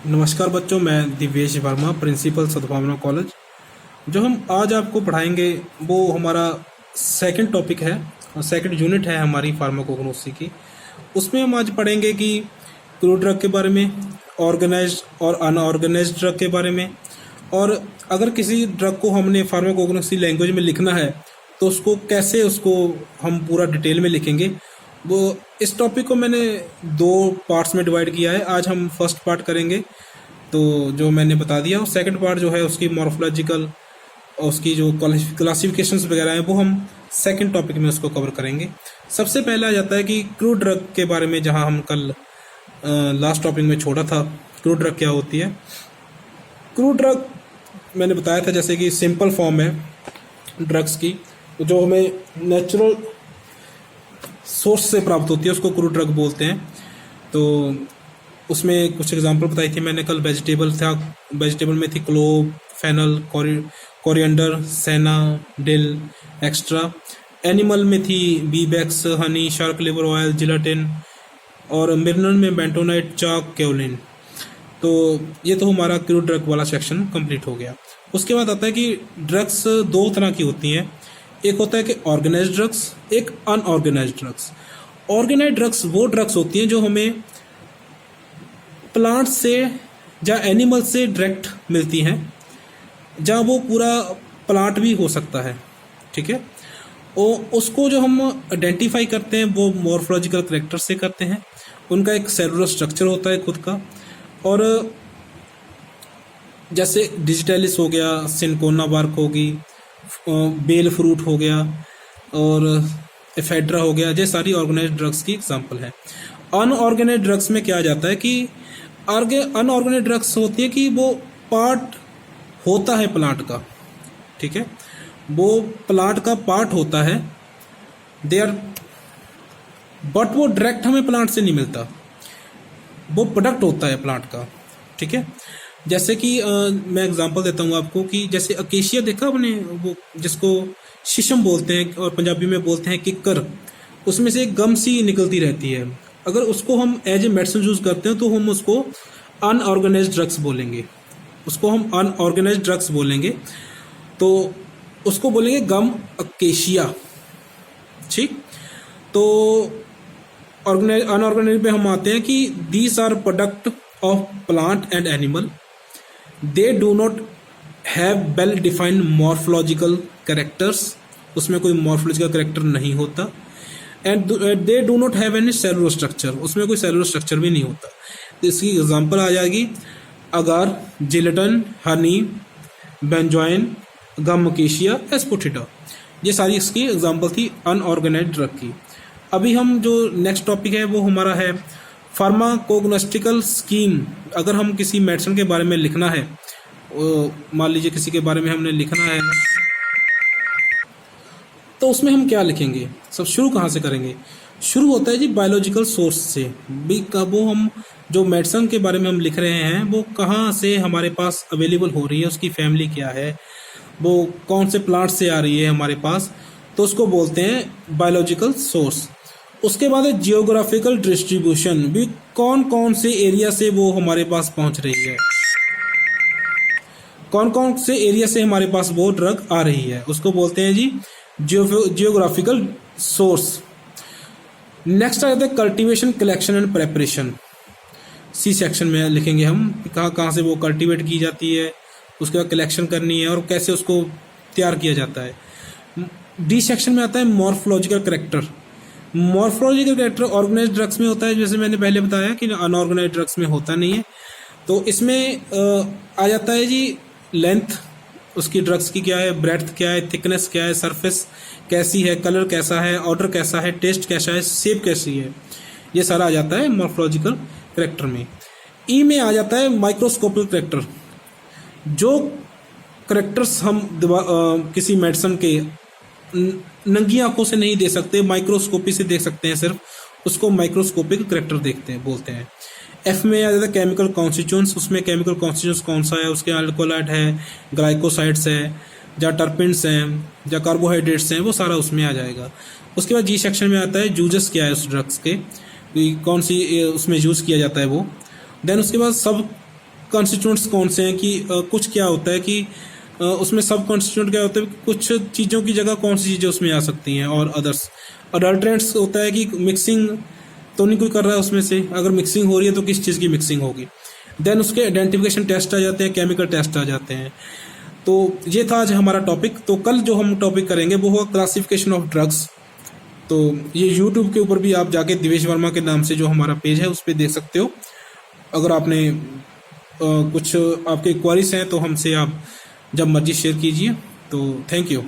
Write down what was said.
नमस्कार बच्चों, मैं दिव्येश वर्मा, प्रिंसिपल सद्भावना कॉलेज। जो हम आज आपको पढ़ाएंगे वो हमारा सेकंड टॉपिक है और सेकंड यूनिट है हमारी फार्माकोग्नोसी की। उसमें हम आज पढ़ेंगे कि क्रूड ड्रग के बारे में, ऑर्गेनाइज्ड और अनऑर्गेनाइज्ड ड्रग के बारे में, और अगर किसी ड्रग को हमने फार्माकोग्नोसी लैंग्वेज में लिखना है तो उसको हम पूरा डिटेल में लिखेंगे। वो इस टॉपिक को मैंने दो पार्ट्स में डिवाइड किया है। आज हम फर्स्ट पार्ट करेंगे तो जो मैंने बता दिया, और सेकंड पार्ट जो है उसकी मॉर्फोलॉजिकल और उसकी जो क्लासिफिकेशंस वगैरह हैं वो हम सेकंड टॉपिक में उसको कवर करेंगे। सबसे पहले आ जाता है कि क्रूड ड्रग के बारे में, जहां हम कल लास्ट टॉपिक में छोड़ा था। क्रूड ड्रग क्या होती है? क्रूड ड्रग मैंने बताया था जैसे कि सिंपल फॉर्म है ड्रग्स की, जो हमें नेचुरल सोर्स से प्राप्त होती है, उसको क्रूड ड्रग बोलते हैं। तो उसमें कुछ एग्जांपल बताई थी मैंने कल। वेजिटेबल में थी clove, fennel, coriander, senna, dill, extra. Animal में थी beeswax, honey, shark liver oil, gelatin, और मिनरल में बेंटोनाइट, चाक, केओलिन। तो ये तो हमारा क्रूड ड्रग वाला सेक्शन कंप्लीट हो गया। उसके बाद आता है कि ड्रग्स दो तरह की होती हैं। एक होता है कि ऑर्गेनाइज्ड ड्रग्स, एक अनऑर्गेनाइज्ड ड्रग्स। ऑर्गेनाइज्ड ड्रग्स वो ड्रग्स होती हैं जो हमें प्लांट से या एनिमल से डायरेक्ट मिलती हैं, जहाँ वो पूरा प्लांट भी हो सकता है, ठीक है। और उसको जो हम आइडेंटिफाई करते हैं वो मॉर्फोलॉजिकल कैरेक्टर से करते हैं। उनका एक सेलुलर स्ट्रक्चर होता है खुद का, और जैसे डिजिटलिस हो गया, सिनकोना बार्क होगी, बेल फ्रूट हो गया, और एफेड्रा हो गया। ये सारी ऑर्गेनाइज्ड ड्रग्स की एग्जांपल है। अनऑर्गेनाइज्ड ड्रग्स में क्या आ जाता है कि अनऑर्गेनाइज्ड ड्रग्स होती है कि वो पार्ट होता है प्लांट का, ठीक है, वो प्लांट का पार्ट होता है बट वो डायरेक्ट हमें प्लांट से नहीं मिलता, वो प्रोडक्ट होता है प्लांट का, ठीक है। जैसे कि मैं एग्जांपल देता हूँ आपको कि जैसे अकेशिया देखा आपने, वो जिसको शीशम बोलते हैं और पंजाबी में बोलते हैं किक्कर, उसमें से एक गम सी निकलती रहती है। अगर उसको हम एज ए मेडिसिन यूज करते हैं तो हम उसको अनऑर्गेनाइज्ड ड्रग्स बोलेंगे, तो उसको बोलेंगे गम अकेशिया, ठीक। तो अनऑर्गेनाइज्ड पे हम आते हैं कि these are product of plant and animal, they do not have well defined morphological characters, उसमें कोई मॉर्फोलॉजिकल कैरेक्टर नहीं होता, and they do not have any cellular structure, उसमें कोई सेलुलर स्ट्रक्चर भी नहीं होता। तो इसकी एग्जांपल आ जाएगी अगार, जिलेटिन, हनी, बेंजोइन, गम अकेशिया, एस्पोटिडा। ये सारी इसकी एग्जांपल थी अनऑर्गेनाइज्ड ड्रग की। अभी हम जो नेक्स्ट टॉपिक है वो हमारा है फार्माकोग्नोस्टिकल स्कीम। अगर हम किसी मेडिसिन के बारे में लिखना है, मान लीजिए किसी के बारे में हमने लिखना है, तो उसमें हम क्या लिखेंगे? सब शुरू कहाँ से करेंगे? शुरू होता है जी बायोलॉजिकल सोर्स से। वो हम जो मेडिसिन के बारे में हम लिख रहे हैं वो कहाँ से हमारे पास अवेलेबल हो रही है, उसकी फैमिली क्या है, वो कौन से प्लांट से आ रही है हमारे पास, तो उसको बोलते हैं बायोलॉजिकल सोर्स। उसके बाद है जियोग्राफिकल डिस्ट्रीब्यूशन, भी कौन कौन से एरिया से वो हमारे पास पहुंच रही है, कौन कौन से एरिया से हमारे पास वो ड्रग आ रही है, उसको बोलते हैं जी जियोग्राफिकल सोर्स। नेक्स्ट आ जाता है cultivation, collection and preparation. C section में लिखेंगे हम कहाँ कहाँ से वो कल्टीवेट की जाती है, उसके बाद कलेक्शन करनी है, और कैसे उसको तैयार किया जाता है। डी सेक्शन में आता है morphological character. Morphological character organised drugs में होता है, जैसे मैंने पहले बताया कि अनऑर्गेनाइज्ड ड्रग्स में होता नहीं है। तो इसमें आ जाता है जी लेंथ, उसकी ड्रग्स की क्या है, ब्रेड्थ क्या है, थिकनेस क्या है, सरफेस कैसी है, कलर कैसा है, ऑर्डर कैसा है, टेस्ट कैसा है, शेप कैसी है, ये सारा आ जाता है मॉर्फोलॉजिकल कैरेक्टर में। ई में आ जाता है माइक्रोस्कोपिक कैरेक्टर। जो कैरेक्टर्स हम किसी मेडिसिन के नंगी आंखों से नहीं दे सकते, माइक्रोस्कोपी से देख सकते हैं सिर्फ, उसको माइक्रोस्कोपिक कैरेक्टर बोलते हैं। एफ में आ जाता है केमिकल कॉन्स्टिट्यूएंट्स। उसमें केमिकल कॉन्स्टिट्यूएंट्स कौन सा है, उसके अल्कोलाइड है, ग्लाइकोसाइड्स है, या टर्पिन्स हैं, या कार्बोहाइड्रेट्स हैं, वो सारा उसमें आ जाएगा। उसके बाद जी सेक्शन में आता है यूजेस क्या है उस ड्रग्स के, कौन सी उसमें यूज़ किया जाता है वो। देन उसके बाद सब कॉन्स्टिट्यूएंट्स कौन से हैं, कि कुछ क्या होता है कि उसमें सब कॉन्स्टिट्यूएंट क्या होता है, कुछ चीज़ों की जगह कौन सी चीज़ें उसमें आ सकती हैं, और अदर्स। अडल्ट्रेंट्स होता है कि मिक्सिंग तो नहीं कोई कर रहा है उसमें से, अगर मिक्सिंग हो रही है तो किस चीज़ की मिक्सिंग होगी। देन उसके आइडेंटिफिकेशन टेस्ट आ जाते हैं, केमिकल टेस्ट आ जाते हैं। तो ये था आज हमारा टॉपिक। तो कल जो हम टॉपिक करेंगे वो होगा क्लासिफिकेशन ऑफ ड्रग्स। तो ये यूट्यूब के ऊपर भी आप जाके दिवेश वर्मा के नाम से जो हमारा पेज है उस पर देख सकते हो। अगर आपने कुछ आपके क्वारीज हैं तो हमसे आप जब मर्जी शेयर कीजिए। तो थैंक यू।